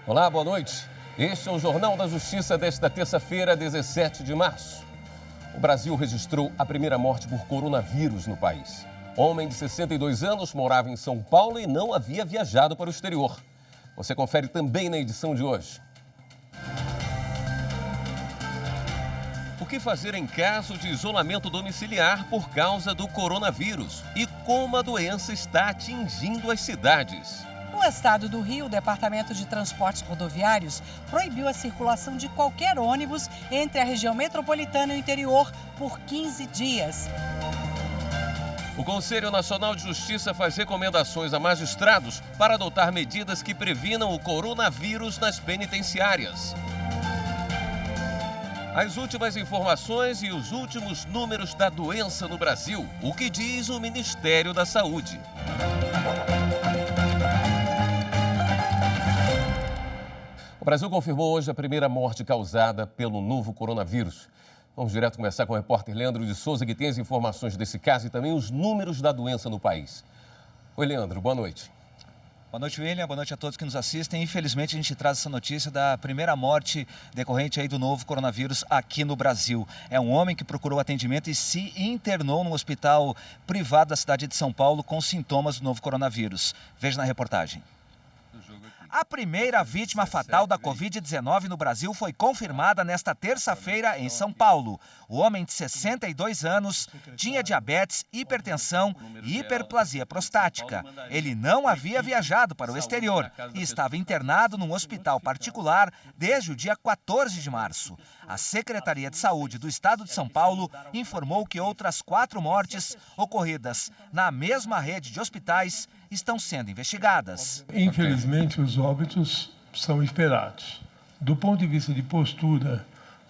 Olá, boa noite. Este é o Jornal da Justiça desta terça-feira, 17 de março. O Brasil registrou a primeira morte por coronavírus no país. Homem de 62 anos morava em São Paulo e não havia viajado para o exterior. Você confere também na edição de hoje. O que fazer em caso de isolamento domiciliar por causa do coronavírus? E como a doença está atingindo as cidades? No estado do Rio, o Departamento de Transportes Rodoviários proibiu a circulação de qualquer ônibus entre a região metropolitana e o interior por 15 dias. O Conselho Nacional de Justiça faz recomendações a magistrados para adotar medidas que previnam o coronavírus nas penitenciárias. As últimas informações e os últimos números da doença no Brasil. O que diz o Ministério da Saúde? O Brasil confirmou hoje a primeira morte causada pelo novo coronavírus. Vamos direto começar com o repórter Leandro de Souza, que tem as informações desse caso e também os números da doença no país. Oi, Leandro, boa noite. Boa noite, William. Boa noite a todos que nos assistem. Infelizmente, a gente traz essa notícia da primeira morte decorrente aí do novo coronavírus aqui no Brasil. É um homem que procurou atendimento e se internou no hospital privado da cidade de São Paulo com sintomas do novo coronavírus. Veja na reportagem. A primeira vítima fatal da Covid-19 no Brasil foi confirmada nesta terça-feira em São Paulo. O homem de 62 anos tinha diabetes, hipertensão e hiperplasia prostática. Ele não havia viajado para o exterior e estava internado num hospital particular desde o dia 14 de março. A Secretaria de Saúde do Estado de São Paulo informou que outras 4 mortes ocorridas na mesma rede de hospitais estão sendo investigadas. Infelizmente, os óbitos são esperados. Do ponto de vista de postura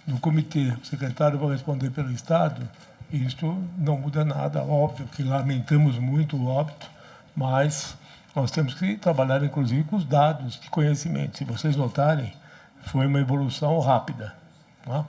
do comitê, o secretário vai responder pelo Estado, isto não muda nada. Óbvio que lamentamos muito o óbito, mas nós temos que trabalhar, inclusive, com os dados de conhecimento. Se vocês notarem, foi uma evolução rápida, não é?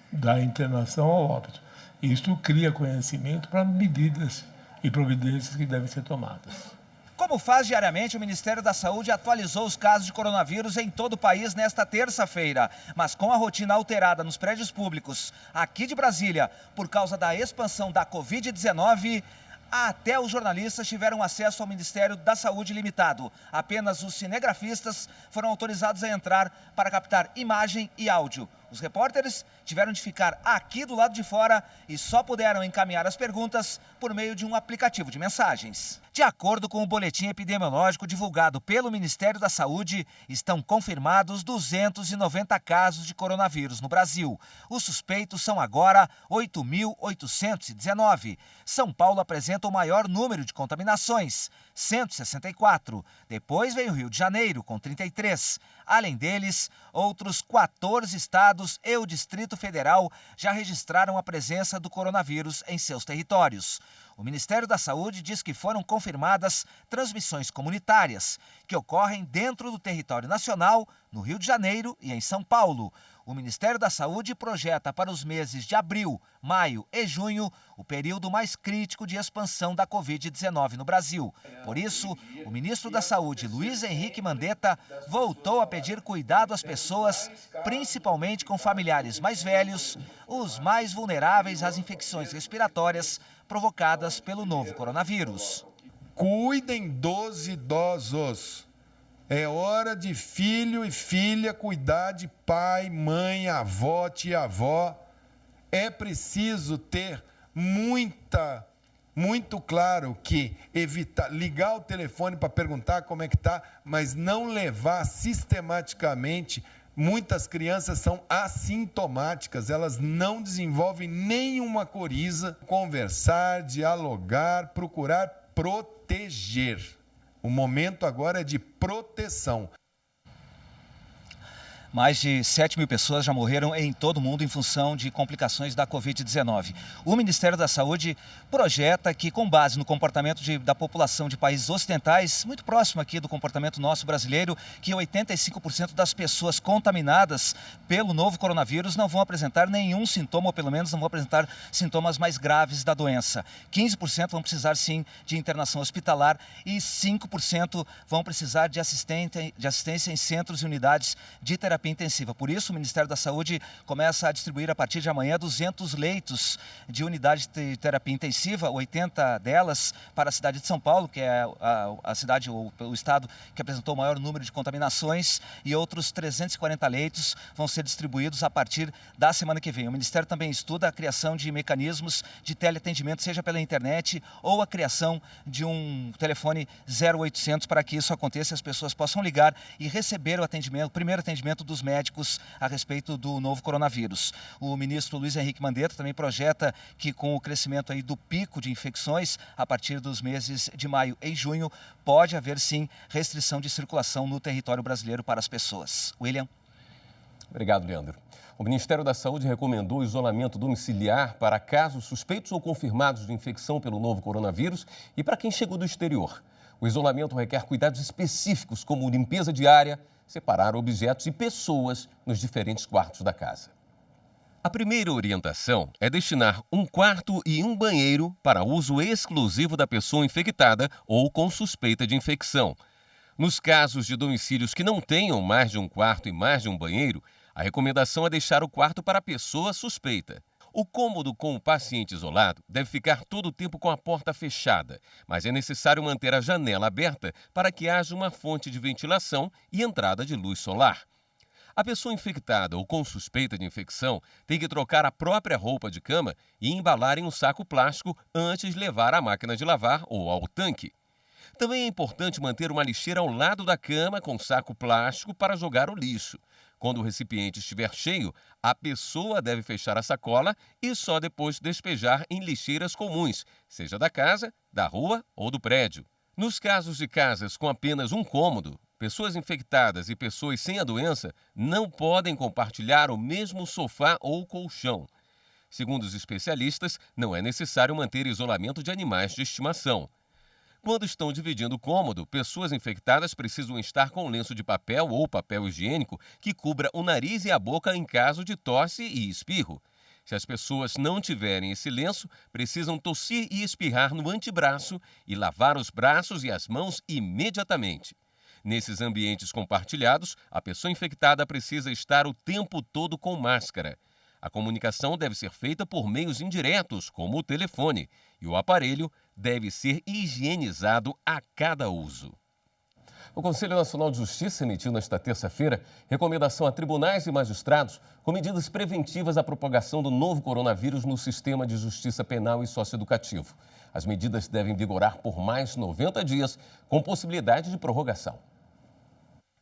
Da internação ao óbito. Isto cria conhecimento para medidas e providências que devem ser tomadas. Como faz diariamente, o Ministério da Saúde atualizou os casos de coronavírus em todo o país nesta terça-feira. Mas com a rotina alterada nos prédios públicos aqui de Brasília, por causa da expansão da Covid-19, até os jornalistas tiveram acesso ao Ministério da Saúde limitado. Apenas os cinegrafistas foram autorizados a entrar para captar imagem e áudio. Os repórteres tiveram de ficar aqui do lado de fora e só puderam encaminhar as perguntas por meio de um aplicativo de mensagens. De acordo com o boletim epidemiológico divulgado pelo Ministério da Saúde, estão confirmados 290 casos de coronavírus no Brasil. Os suspeitos são agora 8.819. São Paulo apresenta o maior número de contaminações, 164. Depois veio o Rio de Janeiro, com 33. Além deles, outros 14 estados e o Distrito Federal já registraram a presença do coronavírus em seus territórios. O Ministério da Saúde diz que foram confirmadas transmissões comunitárias, que ocorrem dentro do território nacional, no Rio de Janeiro e em São Paulo. O Ministério da Saúde projeta para os meses de abril, maio e junho o período mais crítico de expansão da Covid-19 no Brasil. Por isso, o ministro da Saúde, Luiz Henrique Mandetta, voltou a pedir cuidado às pessoas, principalmente com familiares mais velhos, os mais vulneráveis às infecções respiratórias provocadas pelo novo coronavírus. Cuidem dos idosos. É hora de filho e filha cuidar de pai, mãe, avó, tia-avó. É preciso ter muito claro que ligar o telefone para perguntar como é que está, mas não levar sistematicamente. Muitas crianças são assintomáticas, elas não desenvolvem nenhuma coriza. Conversar, dialogar, procurar proteger. O momento agora é de proteção. Mais de 7 mil pessoas já morreram em todo o mundo em função de complicações da Covid-19. O Ministério da Saúde projeta que, com base no comportamento da população de países ocidentais, muito próximo aqui do comportamento nosso brasileiro, que 85% das pessoas contaminadas pelo novo coronavírus não vão apresentar nenhum sintoma, ou pelo menos não vão apresentar sintomas mais graves da doença. 15% vão precisar, sim, de internação hospitalar e 5% vão precisar de assistência em centros e unidades de terapia intensiva. Por isso, o Ministério da Saúde começa a distribuir a partir de amanhã 200 leitos de unidade de terapia intensiva, 80 delas para a cidade de São Paulo, que é a cidade ou o estado que apresentou o maior número de contaminações, e outros 340 leitos vão ser distribuídos a partir da semana que vem. O Ministério também estuda a criação de mecanismos de teleatendimento, seja pela internet ou a criação de um telefone 0800 para que isso aconteça e as pessoas possam ligar e receber o primeiro atendimento dos médicos a respeito do novo coronavírus. O ministro Luiz Henrique Mandetta também projeta que, com o crescimento aí do pico de infecções a partir dos meses de maio e junho, pode haver sim restrição de circulação no território brasileiro para as pessoas. William. Obrigado, Leandro. O Ministério da Saúde recomendou isolamento domiciliar para casos suspeitos ou confirmados de infecção pelo novo coronavírus e para quem chegou do exterior. O isolamento requer cuidados específicos, como limpeza diária, separar objetos e pessoas nos diferentes quartos da casa. A primeira orientação é destinar um quarto e um banheiro para uso exclusivo da pessoa infectada ou com suspeita de infecção. Nos casos de domicílios que não tenham mais de um quarto e mais de um banheiro, a recomendação é deixar o quarto para a pessoa suspeita. O cômodo com o paciente isolado deve ficar todo o tempo com a porta fechada, mas é necessário manter a janela aberta para que haja uma fonte de ventilação e entrada de luz solar. A pessoa infectada ou com suspeita de infecção tem que trocar a própria roupa de cama e embalar em um saco plástico antes de levar à máquina de lavar ou ao tanque. Também é importante manter uma lixeira ao lado da cama com saco plástico para jogar o lixo. Quando o recipiente estiver cheio, a pessoa deve fechar a sacola e só depois despejar em lixeiras comuns, seja da casa, da rua ou do prédio. Nos casos de casas com apenas um cômodo, pessoas infectadas e pessoas sem a doença não podem compartilhar o mesmo sofá ou colchão. Segundo os especialistas, não é necessário manter isolamento de animais de estimação. Quando estão dividindo o cômodo, pessoas infectadas precisam estar com lenço de papel ou papel higiênico que cubra o nariz e a boca em caso de tosse e espirro. Se as pessoas não tiverem esse lenço, precisam tossir e espirrar no antebraço e lavar os braços e as mãos imediatamente. Nesses ambientes compartilhados, a pessoa infectada precisa estar o tempo todo com máscara. A comunicação deve ser feita por meios indiretos, como o telefone, e o aparelho deve ser higienizado a cada uso. O Conselho Nacional de Justiça emitiu nesta terça-feira recomendação a tribunais e magistrados com medidas preventivas à propagação do novo coronavírus no sistema de justiça penal e socioeducativo. As medidas devem vigorar por mais 90 dias, com possibilidade de prorrogação.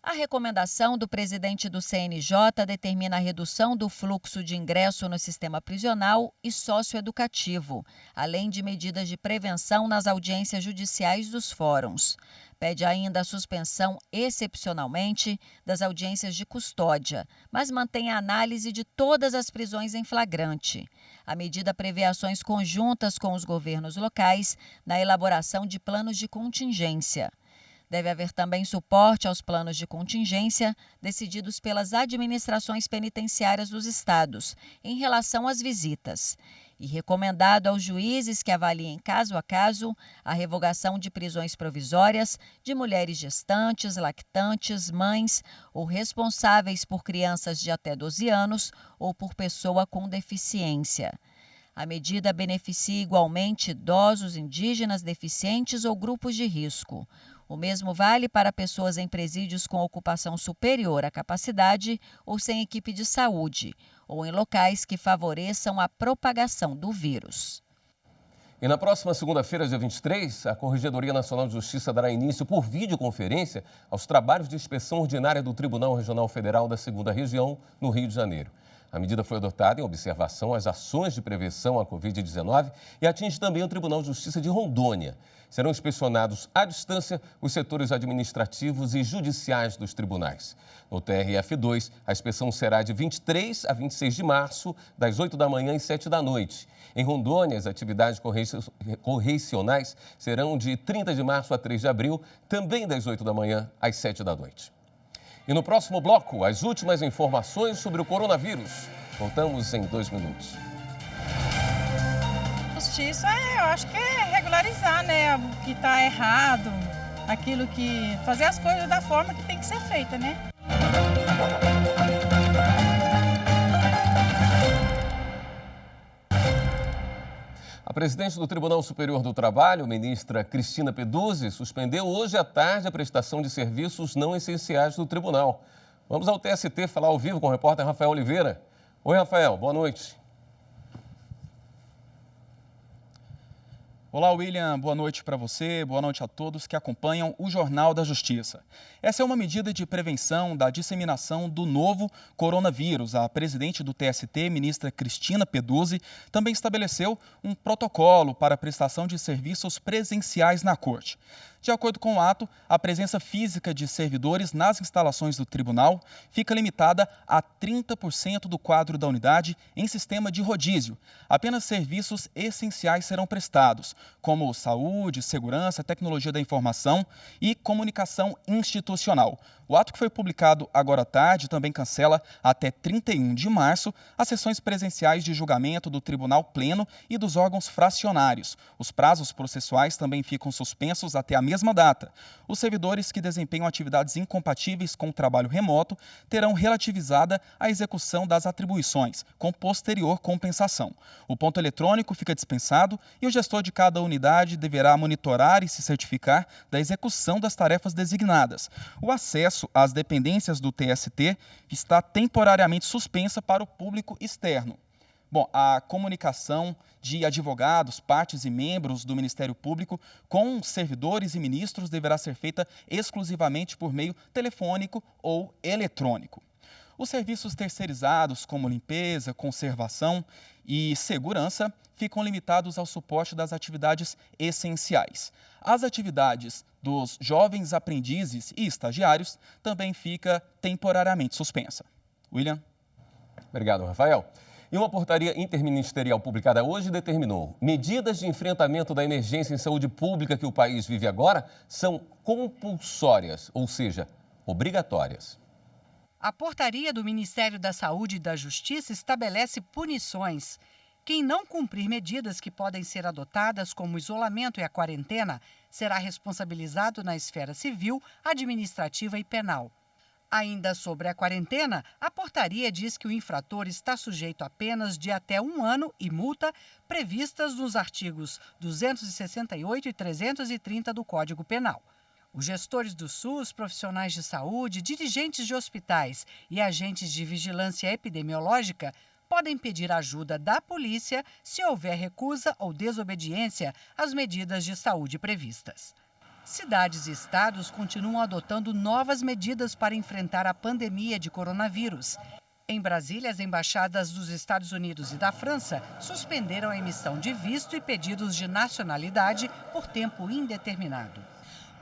A recomendação do presidente do CNJ determina a redução do fluxo de ingresso no sistema prisional e socioeducativo, além de medidas de prevenção nas audiências judiciais dos fóruns. Pede ainda a suspensão, excepcionalmente, das audiências de custódia, mas mantém a análise de todas as prisões em flagrante. A medida prevê ações conjuntas com os governos locais na elaboração de planos de contingência. Deve haver também suporte aos planos de contingência decididos pelas administrações penitenciárias dos estados em relação às visitas. E recomendado aos juízes que avaliem caso a caso a revogação de prisões provisórias de mulheres gestantes, lactantes, mães ou responsáveis por crianças de até 12 anos ou por pessoa com deficiência. A medida beneficia igualmente idosos, indígenas, deficientes ou grupos de risco. O mesmo vale para pessoas em presídios com ocupação superior à capacidade ou sem equipe de saúde, ou em locais que favoreçam a propagação do vírus. E na próxima segunda-feira, dia 23, a Corregedoria Nacional de Justiça dará início por videoconferência aos trabalhos de inspeção ordinária do Tribunal Regional Federal da 2ª Região, no Rio de Janeiro. A medida foi adotada em observação às ações de prevenção à Covid-19 e atinge também o Tribunal de Justiça de Rondônia. Serão inspecionados à distância os setores administrativos e judiciais dos tribunais. No TRF2, a inspeção será de 23 a 26 de março, das 8 da manhã às 7 da noite. Em Rondônia, as atividades correcionais serão de 30 de março a 3 de abril, também das 8 da manhã às 7 da noite. E no próximo bloco, as últimas informações sobre o coronavírus. Voltamos em 2 minutos. Justiça, eu acho que é regularizar, né, o que está errado, aquilo que... fazer as coisas da forma que tem que ser feita, né? A presidente do Tribunal Superior do Trabalho, ministra Cristina Peduzzi, suspendeu hoje à tarde a prestação de serviços não essenciais do tribunal. Vamos ao TST falar ao vivo com o repórter Rafael Oliveira. Oi, Rafael, boa noite. Olá, William. Boa noite para você, boa noite a todos que acompanham o Jornal da Justiça. Essa é uma medida de prevenção da disseminação do novo coronavírus. A presidente do TST, ministra Cristina Peduzzi, também estabeleceu um protocolo para a prestação de serviços presenciais na Corte. De acordo com o ato, a presença física de servidores nas instalações do tribunal fica limitada a 30% do quadro da unidade em sistema de rodízio. Apenas serviços essenciais serão prestados, como saúde, segurança, tecnologia da informação e comunicação institucional. O ato que foi publicado agora à tarde também cancela até 31 de março as sessões presenciais de julgamento do Tribunal Pleno e dos órgãos fracionários. Os prazos processuais também ficam suspensos até a mesma data. Os servidores que desempenham atividades incompatíveis com o trabalho remoto terão relativizada a execução das atribuições, com posterior compensação. O ponto eletrônico fica dispensado e o gestor de cada unidade deverá monitorar e se certificar da execução das tarefas designadas. O acesso às dependências do TST está temporariamente suspensa para o público externo. Bom, a comunicação de advogados, partes e membros do Ministério Público com servidores e ministros deverá ser feita exclusivamente por meio telefônico ou eletrônico. Os serviços terceirizados, como limpeza, conservação e segurança, ficam limitados ao suporte das atividades essenciais. As atividades dos jovens aprendizes e estagiários também fica temporariamente suspensa. William? Obrigado, Rafael. E uma portaria interministerial publicada hoje determinou: medidas de enfrentamento da emergência em saúde pública que o país vive agora são compulsórias, ou seja, obrigatórias. A portaria do Ministério da Saúde e da Justiça estabelece punições. Quem não cumprir medidas que podem ser adotadas, como o isolamento e a quarentena, será responsabilizado na esfera civil, administrativa e penal. Ainda sobre a quarentena, a portaria diz que o infrator está sujeito a penas de até 1 ano e multa previstas nos artigos 268 e 330 do Código Penal. Os gestores do SUS, profissionais de saúde, dirigentes de hospitais e agentes de vigilância epidemiológica podem pedir ajuda da polícia se houver recusa ou desobediência às medidas de saúde previstas. Cidades e estados continuam adotando novas medidas para enfrentar a pandemia de coronavírus. Em Brasília, as embaixadas dos Estados Unidos e da França suspenderam a emissão de visto e pedidos de nacionalidade por tempo indeterminado.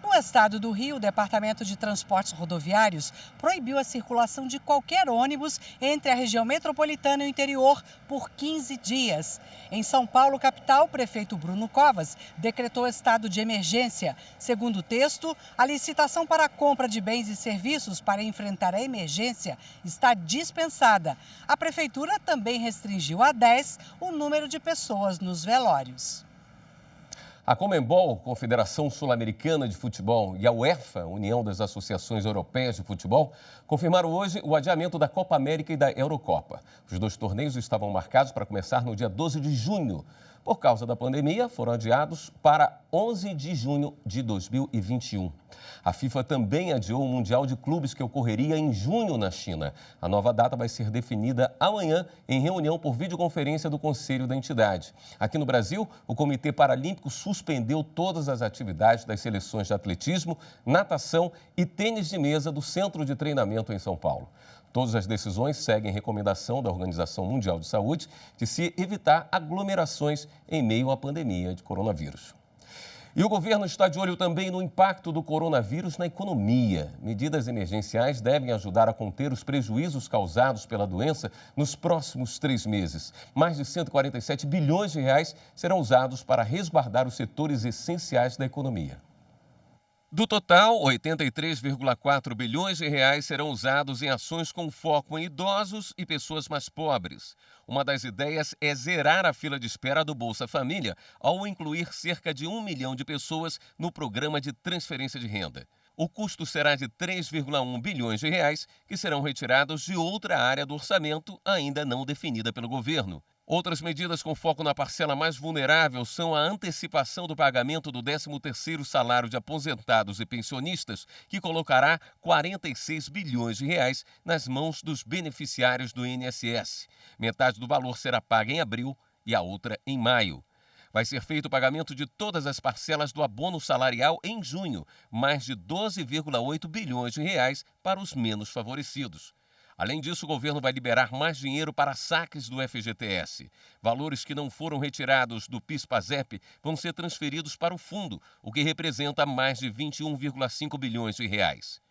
No estado do Rio, o Departamento de Transportes Rodoviários proibiu a circulação de qualquer ônibus entre a região metropolitana e o interior por 15 dias. Em São Paulo, capital, o prefeito Bruno Covas decretou estado de emergência. Segundo o texto, a licitação para a compra de bens e serviços para enfrentar a emergência está dispensada. A prefeitura também restringiu a 10 o número de pessoas nos velórios. A Conmebol, Confederação Sul-Americana de Futebol, e a UEFA, União das Associações Europeias de Futebol, confirmaram hoje o adiamento da Copa América e da Eurocopa. Os 2 torneios estavam marcados para começar no dia 12 de junho. Por causa da pandemia, foram adiados para 11 de junho de 2021. A FIFA também adiou o Mundial de Clubes que ocorreria em junho na China. A nova data vai ser definida amanhã em reunião por videoconferência do Conselho da entidade. Aqui no Brasil, o Comitê Paralímpico suspendeu todas as atividades das seleções de atletismo, natação e tênis de mesa do Centro de Treinamento em São Paulo. Todas as decisões seguem recomendação da Organização Mundial de Saúde de se evitar aglomerações em meio à pandemia de coronavírus. E o governo está de olho também no impacto do coronavírus na economia. Medidas emergenciais devem ajudar a conter os prejuízos causados pela doença nos próximos 3 meses. Mais de 147 bilhões de reais serão usados para resguardar os setores essenciais da economia. Do total, 83,4 bilhões de reais serão usados em ações com foco em idosos e pessoas mais pobres. Uma das ideias é zerar a fila de espera do Bolsa Família ao incluir cerca de 1 milhão de pessoas no programa de transferência de renda. O custo será de 3,1 bilhões de reais, que serão retirados de outra área do orçamento ainda não definida pelo governo. Outras medidas com foco na parcela mais vulnerável são a antecipação do pagamento do 13º salário de aposentados e pensionistas, que colocará 46 bilhões de reais nas mãos dos beneficiários do INSS. Metade do valor será paga em abril e a outra em maio. Vai ser feito o pagamento de todas as parcelas do abono salarial em junho, mais de 12,8 bilhões de reais para os menos favorecidos. Além disso, o governo vai liberar mais dinheiro para saques do FGTS. Valores que não foram retirados do PIS/PASEP vão ser transferidos para o fundo, o que representa mais de 21,5 bilhões de reais.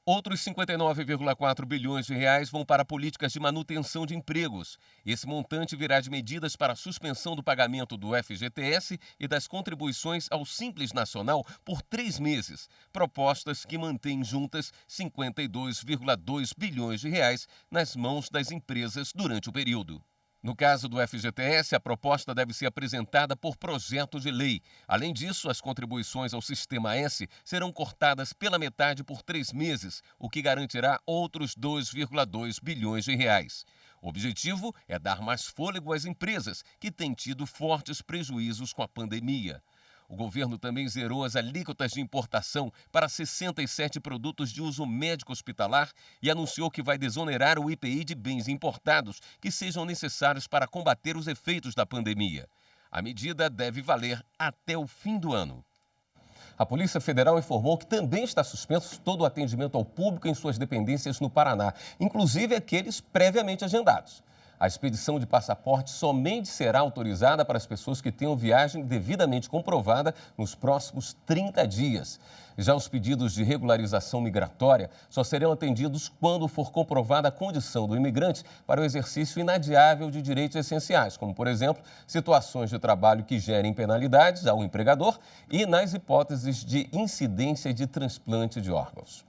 Outros 59,4 bilhões de reais vão para políticas de manutenção de empregos. Esse montante virá de medidas para a suspensão do pagamento do FGTS e das contribuições ao Simples Nacional por 3 meses, propostas que mantêm juntas 52,2 bilhões de reais nas mãos das empresas durante o período. No caso do FGTS, a proposta deve ser apresentada por projeto de lei. Além disso, as contribuições ao Sistema S serão cortadas pela metade por 3 meses, o que garantirá outros 2,2 bilhões de reais. O objetivo é dar mais fôlego às empresas, que têm tido fortes prejuízos com a pandemia. O governo também zerou as alíquotas de importação para 67 produtos de uso médico hospitalar e anunciou que vai desonerar o IPI de bens importados que sejam necessários para combater os efeitos da pandemia. A medida deve valer até o fim do ano. A Polícia Federal informou que também está suspenso todo o atendimento ao público em suas dependências no Paraná, inclusive aqueles previamente agendados. A expedição de passaporte somente será autorizada para as pessoas que tenham viagem devidamente comprovada nos próximos 30 dias. Já os pedidos de regularização migratória só serão atendidos quando for comprovada a condição do imigrante para o exercício inadiável de direitos essenciais, como, por exemplo, situações de trabalho que gerem penalidades ao empregador e nas hipóteses de incidência de transplante de órgãos.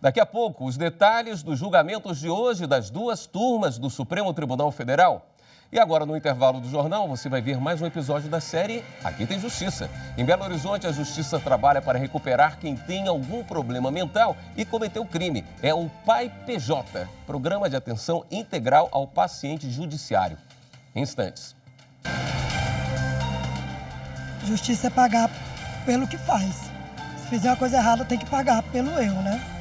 Daqui a pouco, os detalhes dos julgamentos de hoje das 2 turmas do Supremo Tribunal Federal. E agora, no intervalo do jornal, você vai ver mais um episódio da série Aqui Tem Justiça. Em Belo Horizonte, a Justiça trabalha para recuperar quem tem algum problema mental e cometeu crime. É o PAI PJ, Programa de Atenção Integral ao Paciente Judiciário. Em instantes. Justiça é pagar pelo que faz. Se fizer uma coisa errada, tem que pagar pelo erro, né?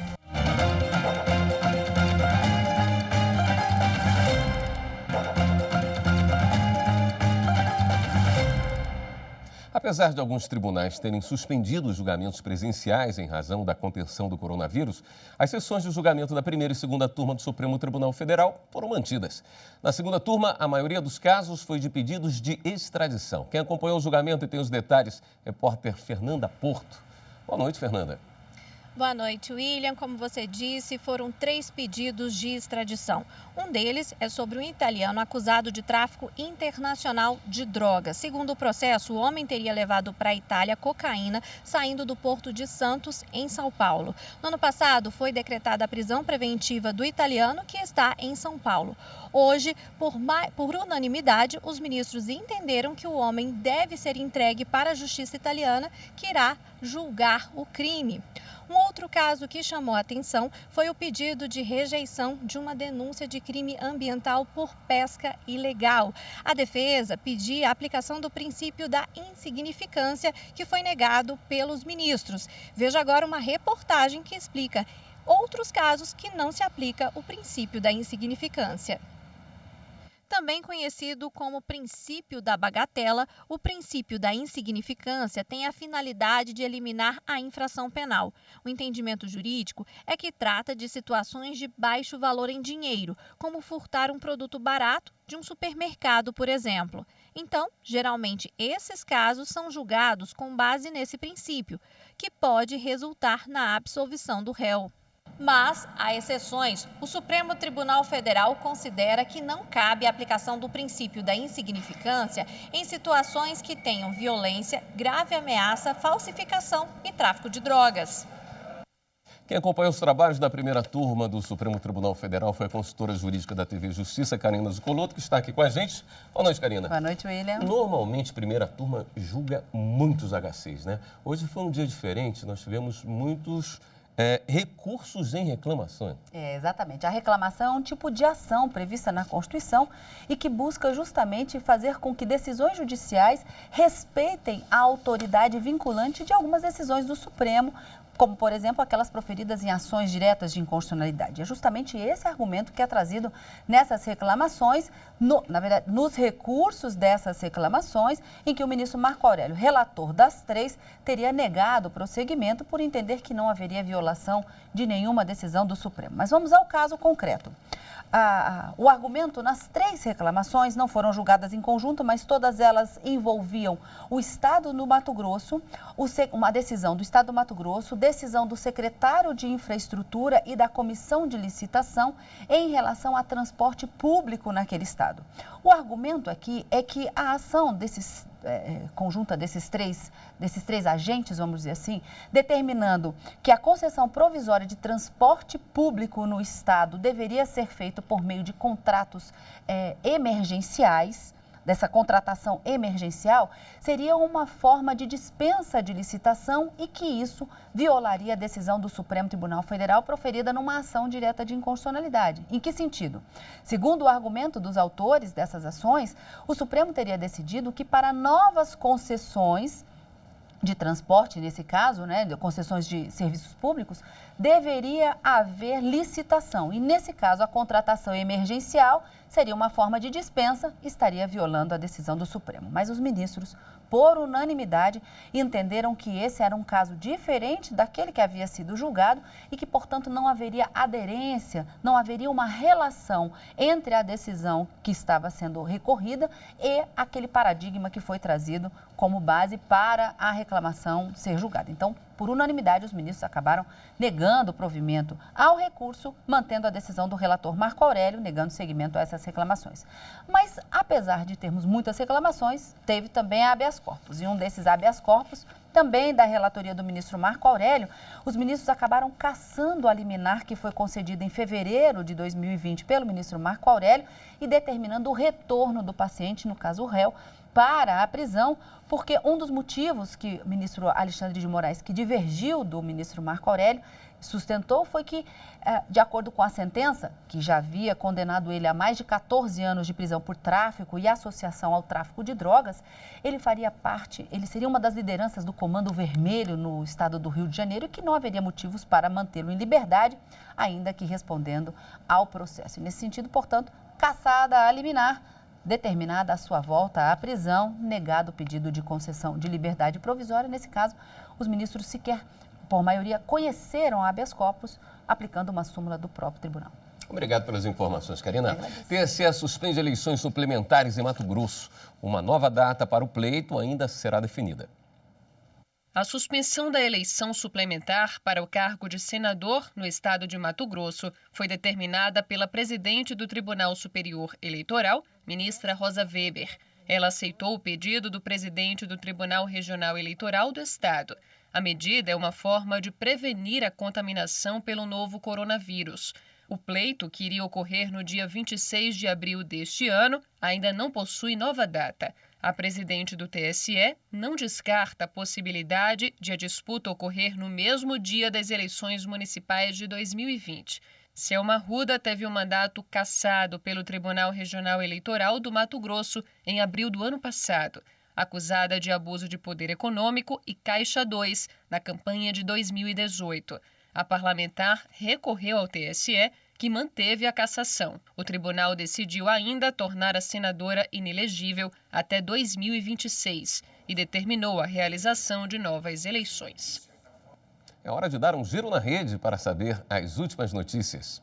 Apesar de alguns tribunais terem suspendido os julgamentos presenciais em razão da contenção do coronavírus, as sessões de julgamento da primeira e segunda turma do Supremo Tribunal Federal foram mantidas. Na segunda turma, a maioria dos casos foi de pedidos de extradição. Quem acompanhou o julgamento e tem os detalhes, repórter Fernanda Porto. Boa noite, Fernanda. Boa noite, William. Como você disse, foram 3 pedidos de extradição. Um deles é sobre um italiano acusado de tráfico internacional de drogas. Segundo o processo, o homem teria levado para a Itália cocaína saindo do Porto de Santos, em São Paulo. No ano passado, foi decretada a prisão preventiva do italiano, que está em São Paulo. Hoje, por unanimidade, os ministros entenderam que o homem deve ser entregue para a justiça italiana, que irá julgar o crime. Um outro caso que chamou a atenção foi o pedido de rejeição de uma denúncia de crime ambiental por pesca ilegal. A defesa pedia a aplicação do princípio da insignificância, que foi negado pelos ministros. Veja agora uma reportagem que explica outros casos que não se aplica o princípio da insignificância. Também conhecido como princípio da bagatela, o princípio da insignificância tem a finalidade de eliminar a infração penal. O entendimento jurídico é que trata de situações de baixo valor em dinheiro, como furtar um produto barato de um supermercado, por exemplo. Então, geralmente, esses casos são julgados com base nesse princípio, que pode resultar na absolvição do réu. Mas, há exceções. O Supremo Tribunal Federal considera que não cabe a aplicação do princípio da insignificância em situações que tenham violência, grave ameaça, falsificação e tráfico de drogas. Quem acompanhou os trabalhos da primeira turma do Supremo Tribunal Federal foi a consultora jurídica da TV Justiça, Karina Zuccolotto, que está aqui com a gente. Boa noite, Karina. Boa noite, William. Normalmente, primeira turma julga muitos HCs, né? Hoje foi um dia diferente, nós tivemos muitos recursos em reclamação. Exatamente. A reclamação é um tipo de ação prevista na Constituição e que busca justamente fazer com que decisões judiciais respeitem a autoridade vinculante de algumas decisões do Supremo, como, por exemplo, aquelas proferidas em ações diretas de inconstitucionalidade. É justamente esse argumento que é trazido nessas reclamações, na verdade, nos recursos dessas reclamações, em que o ministro Marco Aurélio, relator das três, teria negado o prosseguimento por entender que não haveria violação de nenhuma decisão do Supremo. Mas vamos ao caso concreto. O argumento nas três reclamações não foram julgadas em conjunto, mas todas elas envolviam o Estado do Mato Grosso, uma decisão do Estado do Mato Grosso, decisão do secretário de Infraestrutura e da Comissão de Licitação em relação a transporte público naquele Estado. O argumento aqui é que a ação conjunta desses três agentes, vamos dizer assim, determinando que a concessão provisória de transporte público no Estado deveria ser feita por meio de contratos emergenciais. Dessa contratação emergencial, seria uma forma de dispensa de licitação e que isso violaria a decisão do Supremo Tribunal Federal proferida numa ação direta de inconstitucionalidade. Em que sentido? Segundo o argumento dos autores dessas ações, o Supremo teria decidido que para novas concessões de transporte, nesse caso, de concessões de serviços públicos, deveria haver licitação. E, nesse caso, a contratação emergencial seria uma forma de dispensa e estaria violando a decisão do Supremo. Mas os ministros, por unanimidade, entenderam que esse era um caso diferente daquele que havia sido julgado e que, portanto, não haveria aderência, não haveria uma relação entre a decisão que estava sendo recorrida e aquele paradigma que foi trazido como base para a reclamação ser julgada. Então, por unanimidade, os ministros acabaram negando o provimento ao recurso, mantendo a decisão do relator Marco Aurélio, negando seguimento a essas reclamações. Mas, apesar de termos muitas reclamações, teve também a habeas corpus. E um desses habeas corpus, também da relatoria do ministro Marco Aurélio, os ministros acabaram cassando a liminar que foi concedida em fevereiro de 2020 pelo ministro Marco Aurélio e determinando o retorno do paciente, no caso o réu, para a prisão, porque um dos motivos que o ministro Alexandre de Moraes, que divergiu do ministro Marco Aurélio, sustentou foi que, de acordo com a sentença, que já havia condenado ele a mais de 14 anos de prisão por tráfico e associação ao tráfico de drogas, ele seria uma das lideranças do Comando Vermelho no estado do Rio de Janeiro e que não haveria motivos para mantê-lo em liberdade, ainda que respondendo ao processo. E nesse sentido, portanto, cassada a liminar, determinada a sua volta à prisão, negado o pedido de concessão de liberdade provisória. Nesse caso, os ministros sequer, por maioria, conheceram a habeas corpus, aplicando uma súmula do próprio tribunal. Obrigado pelas informações, Karina. TSE suspende eleições suplementares em Mato Grosso. Uma nova data para o pleito ainda será definida. A suspensão da eleição suplementar para o cargo de senador no estado de Mato Grosso foi determinada pela presidente do Tribunal Superior Eleitoral, ministra Rosa Weber. Ela aceitou o pedido do presidente do Tribunal Regional Eleitoral do estado. A medida é uma forma de prevenir a contaminação pelo novo coronavírus. O pleito, que iria ocorrer no dia 26 de abril deste ano, ainda não possui nova data. A presidente do TSE não descarta a possibilidade de a disputa ocorrer no mesmo dia das eleições municipais de 2020. Selma Arruda teve o mandato cassado pelo Tribunal Regional Eleitoral do Mato Grosso em abril do ano passado, acusada de abuso de poder econômico e Caixa 2 na campanha de 2018. A parlamentar recorreu ao TSE, que manteve a cassação. O tribunal decidiu ainda tornar a senadora inelegível até 2026 e determinou a realização de novas eleições. É hora de dar um giro na rede para saber as últimas notícias.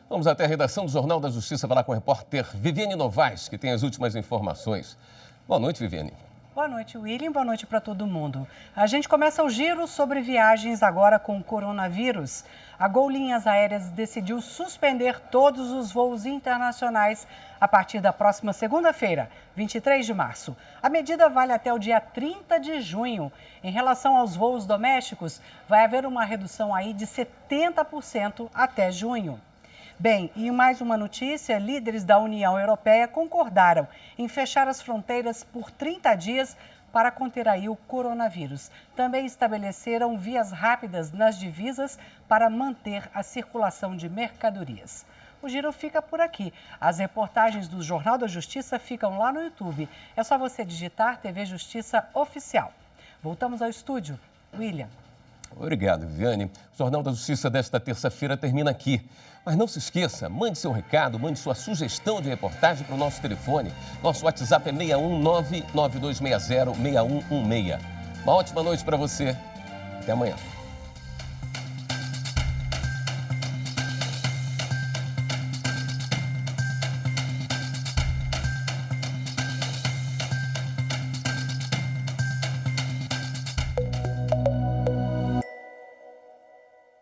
Vamos até a redação do Jornal da Justiça falar com a repórter Viviane Novaes, que tem as últimas informações. Boa noite, Viviane. Boa noite, William. Boa noite para todo mundo. A gente começa o giro sobre viagens agora com o coronavírus. A Gol Linhas Aéreas decidiu suspender todos os voos internacionais a partir da próxima segunda-feira, 23 de março. A medida vale até o dia 30 de junho. Em relação aos voos domésticos, vai haver uma redução aí de 70% até junho. Bem, e mais uma notícia, líderes da União Europeia concordaram em fechar as fronteiras por 30 dias para conter aí o coronavírus. Também estabeleceram vias rápidas nas divisas para manter a circulação de mercadorias. O giro fica por aqui. As reportagens do Jornal da Justiça ficam lá no YouTube. É só você digitar TV Justiça Oficial. Voltamos ao estúdio. William. Obrigado, Viviane. O Jornal da Justiça desta terça-feira termina aqui. Mas não se esqueça, mande seu recado, mande sua sugestão de reportagem para o nosso telefone. Nosso WhatsApp é 619-9260-6116. Uma ótima noite para você. Até amanhã.